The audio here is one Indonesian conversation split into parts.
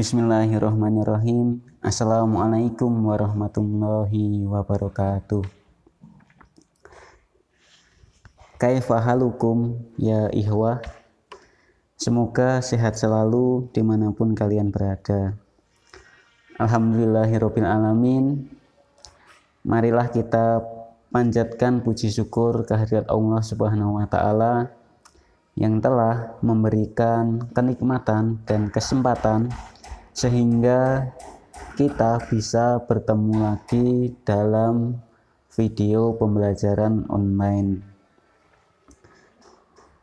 Bismillahirrahmanirrahim. Assalamualaikum warahmatullahi wabarakatuh. Kaifa halukum ya ikhwah. Semoga sehat selalu dimanapun kalian berada. Alhamdulillahirabbil alamin. Marilah kita panjatkan puji syukur kehadirat Allah Subhanahu wa taala yang telah memberikan kenikmatan dan kesempatan sehingga kita bisa bertemu lagi dalam video pembelajaran online.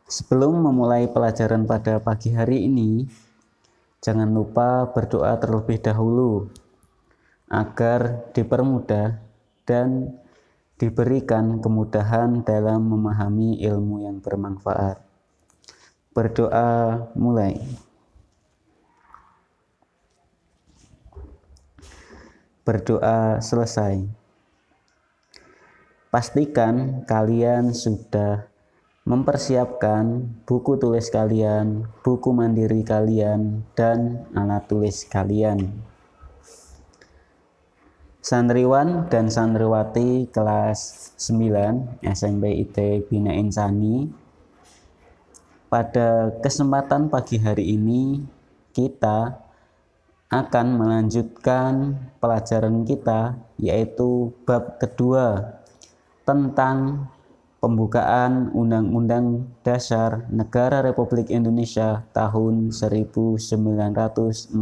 Sebelum memulai pelajaran pada pagi hari ini, jangan lupa berdoa terlebih dahulu agar dipermudah dan diberikan kemudahan dalam memahami ilmu yang bermanfaat. Berdoa mulai. Berdoa selesai. Pastikan kalian sudah mempersiapkan buku tulis kalian, buku mandiri kalian, dan alat tulis kalian. Santriwan dan santriwati kelas 9 SMP IT Bina Insani, pada kesempatan pagi hari ini kita akan melanjutkan pelajaran kita, yaitu bab kedua tentang pembukaan Undang-Undang Dasar Negara Republik Indonesia tahun 1945,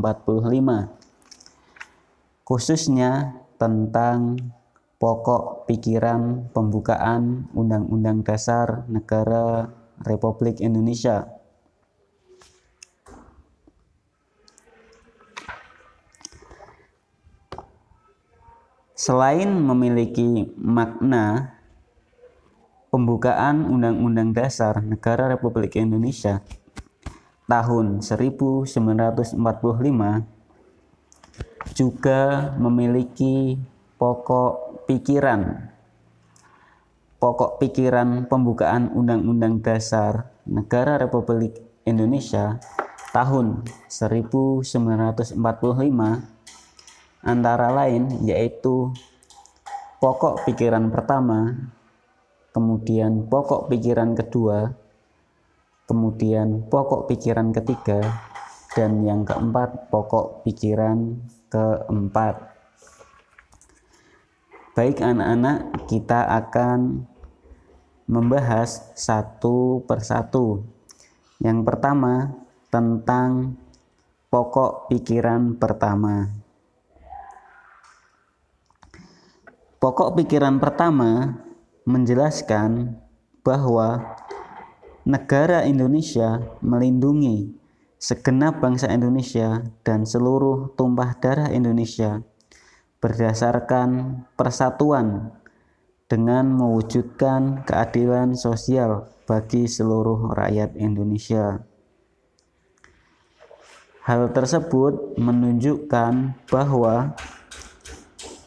khususnya tentang pokok pikiran pembukaan Undang-Undang Dasar Negara Republik Indonesia. Selain memiliki makna pembukaan Undang-Undang Dasar Negara Republik Indonesia tahun 1945, juga memiliki pokok pikiran pembukaan Undang-Undang Dasar Negara Republik Indonesia tahun 1945, antara lain yaitu pokok pikiran pertama, kemudian pokok pikiran kedua, kemudian pokok pikiran ketiga, dan yang keempat pokok pikiran keempat. Baik anak-anak, kita akan membahas satu persatu. Yang pertama tentang pokok pikiran pertama. Pokok pikiran pertama menjelaskan bahwa negara Indonesia melindungi segenap bangsa Indonesia dan seluruh tumpah darah Indonesia berdasarkan persatuan dengan mewujudkan keadilan sosial bagi seluruh rakyat Indonesia. Hal tersebut menunjukkan bahwa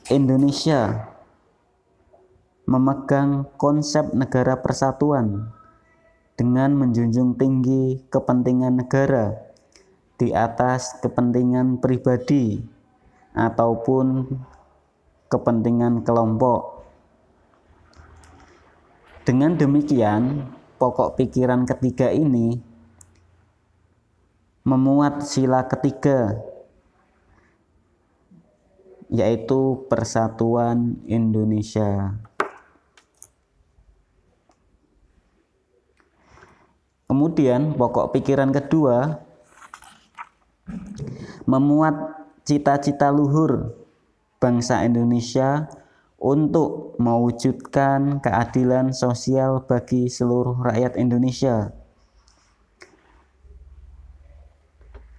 Indonesia memegang konsep negara persatuan dengan menjunjung tinggi kepentingan negara di atas kepentingan pribadi ataupun kepentingan kelompok. Dengan demikian, pokok pikiran ketiga ini memuat sila ketiga, yaitu Persatuan Indonesia. Kemudian pokok pikiran kedua memuat cita-cita luhur bangsa Indonesia untuk mewujudkan keadilan sosial bagi seluruh rakyat Indonesia.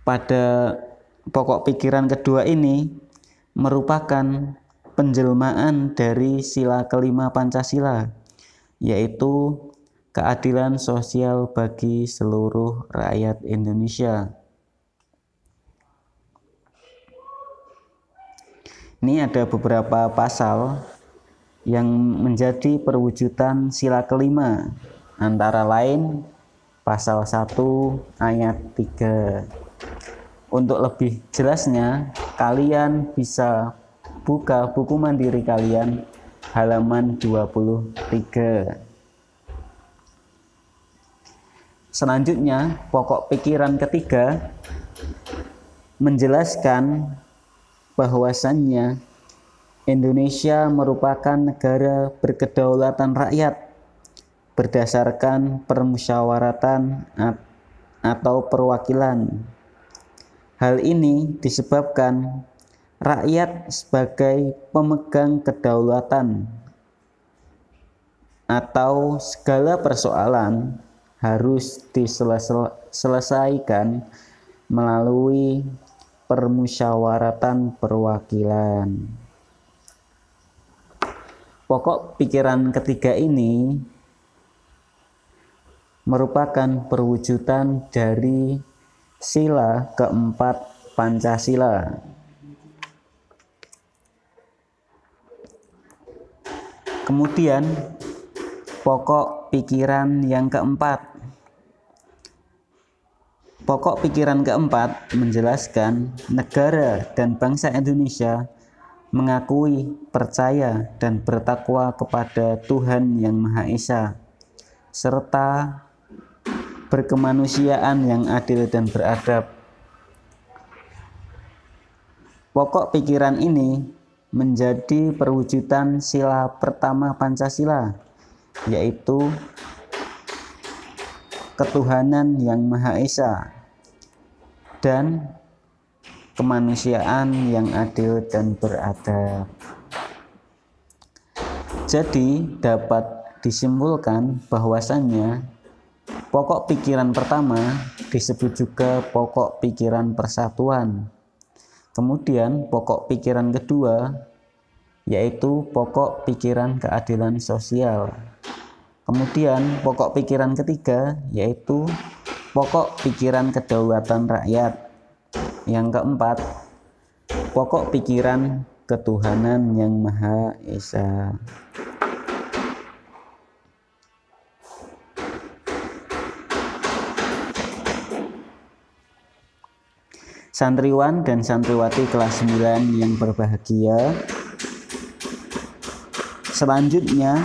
Pada pokok pikiran kedua ini merupakan penjelmaan dari sila kelima Pancasila, yaitu keadilan sosial bagi seluruh rakyat Indonesia. Ini ada beberapa pasal yang menjadi perwujudan sila kelima, antara lain pasal 1 ayat 3. Untuk lebih jelasnya, kalian bisa buka buku mandiri kalian halaman 23. Selanjutnya, pokok pikiran ketiga menjelaskan bahwasannya Indonesia merupakan negara berkedaulatan rakyat berdasarkan permusyawaratan atau perwakilan. Hal ini disebabkan rakyat sebagai pemegang kedaulatan atau segala persoalan harus diselesaikan melalui permusyawaratan perwakilan. Pokok pikiran ketiga ini merupakan perwujudan dari sila keempat Pancasila. Kemudian pokok pikiran yang keempat. Pokok pikiran keempat menjelaskan negara dan bangsa Indonesia mengakui, percaya, dan bertakwa kepada Tuhan Yang Maha Esa, serta berkemanusiaan yang adil dan beradab. Pokok pikiran ini menjadi perwujudan sila pertama Pancasila, yaitu ketuhanan Yang Maha Esa dan kemanusiaan yang adil dan beradab. Jadi dapat disimpulkan bahwasannya pokok pikiran pertama disebut juga pokok pikiran persatuan. Kemudian pokok pikiran kedua yaitu pokok pikiran keadilan sosial. Kemudian pokok pikiran ketiga yaitu pokok pikiran kedaulatan rakyat. Yang keempat, pokok pikiran ketuhanan Yang Maha Esa. Santriwan dan santriwati kelas 9 yang berbahagia, selanjutnya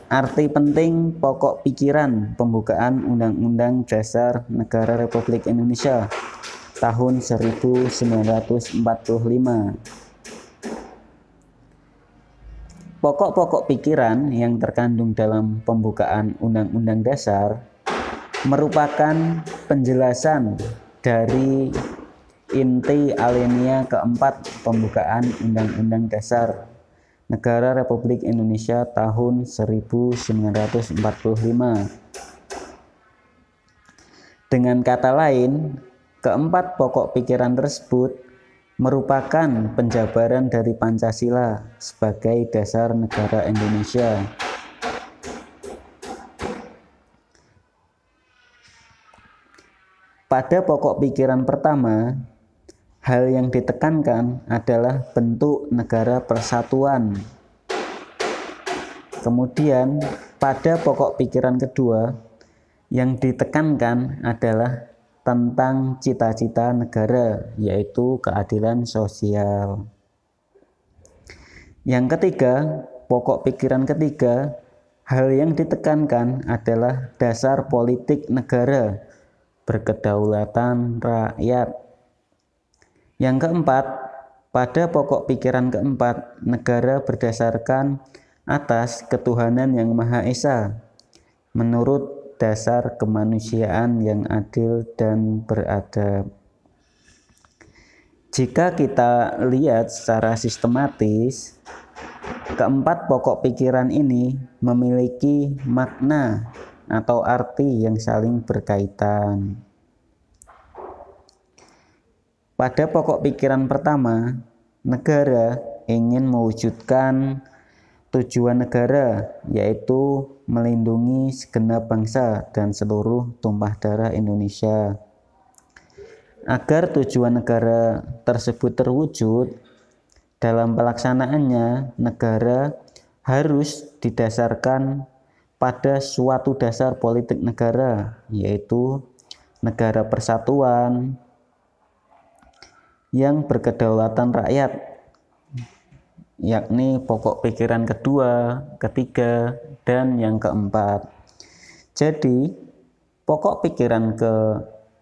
arti penting pokok pikiran pembukaan Undang-Undang Dasar Negara Republik Indonesia tahun 1945. Pokok-pokok pikiran yang terkandung dalam pembukaan Undang-Undang Dasar merupakan penjelasan dari inti alinea keempat pembukaan Undang-Undang Dasar Negara Republik Indonesia tahun 1945. Dengan kata lain, keempat pokok pikiran tersebut merupakan penjabaran dari Pancasila sebagai dasar negara Indonesia. Pada pokok pikiran pertama, hal yang ditekankan adalah bentuk negara persatuan. Kemudian, pada pokok pikiran kedua, yang ditekankan adalah tentang cita-cita negara, yaitu keadilan sosial. Yang ketiga, pokok pikiran ketiga, hal yang ditekankan adalah dasar politik negara, berkedaulatan rakyat. Yang keempat, pada pokok pikiran keempat, negara berdasarkan atas ketuhanan Yang Maha Esa menurut dasar kemanusiaan yang adil dan beradab. Jika kita lihat secara sistematis, keempat pokok pikiran ini memiliki makna atau arti yang saling berkaitan. Pada pokok pikiran pertama, negara ingin mewujudkan tujuan negara, yaitu melindungi segenap bangsa dan seluruh tumpah darah Indonesia. Agar tujuan negara tersebut terwujud, dalam pelaksanaannya negara harus didasarkan pada suatu dasar politik negara, yaitu negara persatuan yang berkedaulatan rakyat, yakni pokok pikiran kedua, ketiga, dan yang keempat. Jadi pokok pikiran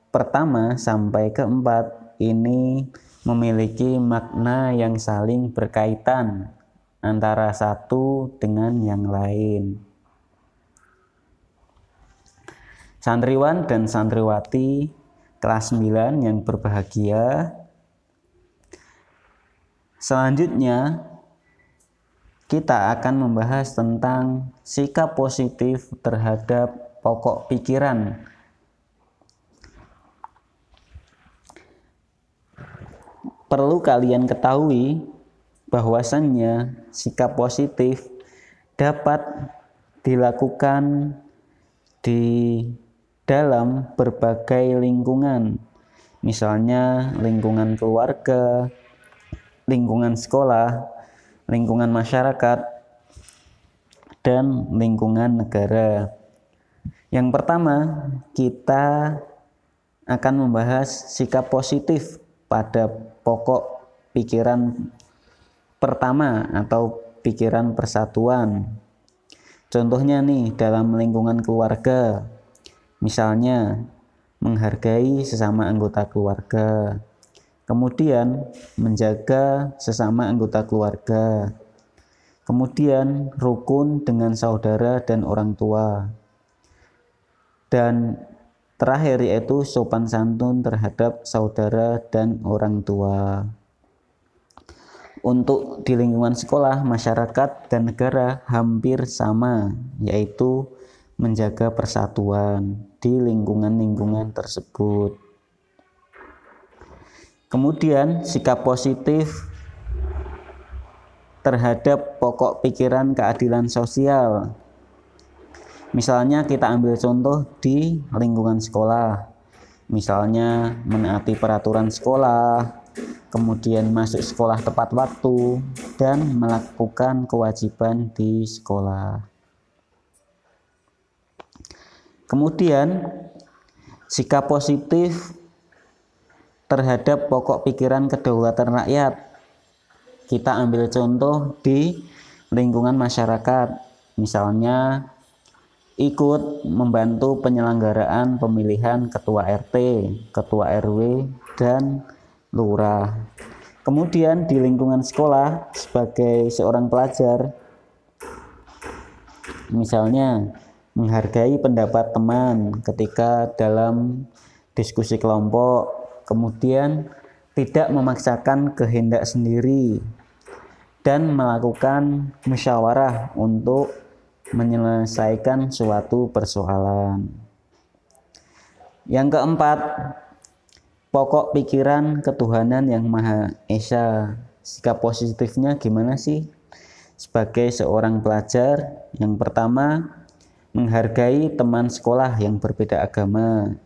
pertama sampai keempat ini memiliki makna yang saling berkaitan antara satu dengan yang lain. Santriwan dan santriwati kelas 9 yang berbahagia, selanjutnya kita akan membahas tentang sikap positif terhadap pokok pikiran. Perlu kalian ketahui bahwasannya sikap positif dapat dilakukan di dalam berbagai lingkungan, misalnya lingkungan keluarga, lingkungan sekolah, lingkungan masyarakat, dan lingkungan negara. Yang pertama, kita akan membahas sikap positif pada pokok pikiran pertama atau pikiran persatuan. Contohnya nih, dalam lingkungan keluarga, misalnya menghargai sesama anggota keluarga, kemudian menjaga sesama anggota keluarga, kemudian rukun dengan saudara dan orang tua, dan terakhir yaitu sopan santun terhadap saudara dan orang tua. Untuk di lingkungan sekolah, masyarakat, dan negara hampir sama, yaitu menjaga persatuan di lingkungan-lingkungan tersebut. Kemudian sikap positif terhadap pokok pikiran keadilan sosial. Misalnya kita ambil contoh di lingkungan sekolah, misalnya menaati peraturan sekolah, kemudian masuk sekolah tepat waktu, dan melakukan kewajiban di sekolah. Kemudian sikap positif terhadap pokok pikiran kedaulatan rakyat. Kita ambil contoh di lingkungan masyarakat, misalnya ikut membantu penyelenggaraan pemilihan ketua RT, ketua RW, dan lurah. Kemudian di lingkungan sekolah sebagai seorang pelajar, misalnya menghargai pendapat teman ketika dalam diskusi kelompok, kemudian tidak memaksakan kehendak sendiri dan melakukan musyawarah untuk menyelesaikan suatu persoalan. Yang keempat, pokok pikiran ketuhanan yang Maha Esa. Sikap positifnya gimana sih? Sebagai seorang pelajar, yang pertama, menghargai teman sekolah yang berbeda agama.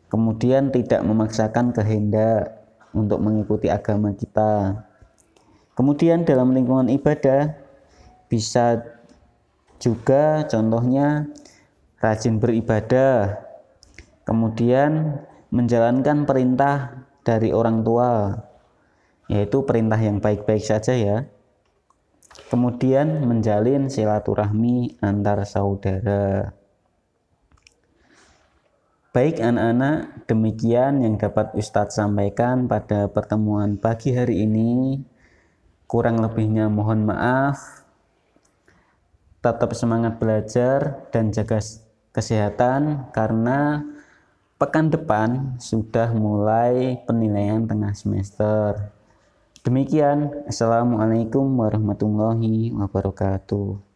Kemudian tidak memaksakan kehendak untuk mengikuti agama kita. Kemudian dalam lingkungan ibadah bisa juga contohnya rajin beribadah. Kemudian menjalankan perintah dari orang tua, yaitu perintah yang baik-baik saja ya. Kemudian menjalin silaturahmi antar saudara. Baik anak-anak, demikian yang dapat Ustadz sampaikan pada pertemuan pagi hari ini. Kurang lebihnya mohon maaf. Tetap semangat belajar dan jaga kesehatan karena pekan depan sudah mulai penilaian tengah semester. Demikian, Assalamualaikum warahmatullahi wabarakatuh.